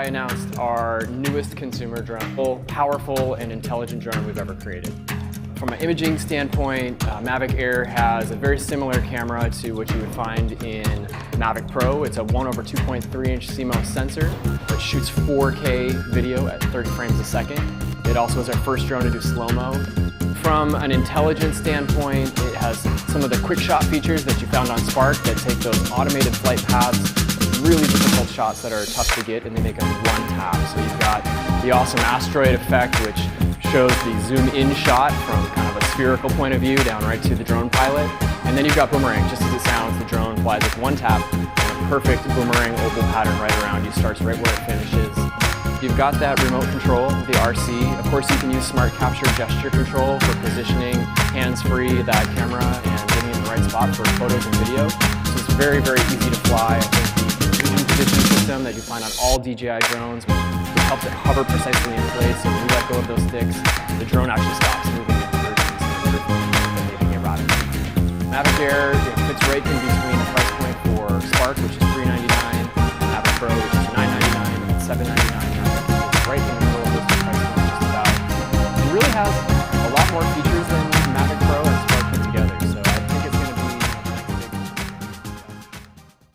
DJI announced our newest consumer drone, powerful and intelligent drone we've ever created. From an imaging standpoint, Mavic Air has a very similar camera to what you would find in Mavic Pro. It's a 1/2.3-inch CMOS sensor that shoots 4K video at 30 frames a second. It also is our first drone to do slow-mo. From an intelligence standpoint, it has some of the quick shot features that you found on Spark that take those automated flight paths, really difficult shots that are tough to get, and they make them one tap. So you've got the awesome asteroid effect, which shows the zoom in shot from kind of a spherical point of view down right to the drone pilot. And then you've got boomerang, just as it sounds, the drone flies with one tap, and a perfect boomerang oval pattern right around you, starts right where it finishes. You've got that remote control, the RC. Of course, you can use smart capture gesture control for positioning hands-free that camera and getting it in the right spot for photos and video. So it's very, very easy to fly. I think the vision position system that you find on all DJI drones, which helps it hover precisely in place. So when you let go of those sticks, the drone actually stops moving in behaving erratically. Mavic Air fits right in between the price point for Spark, which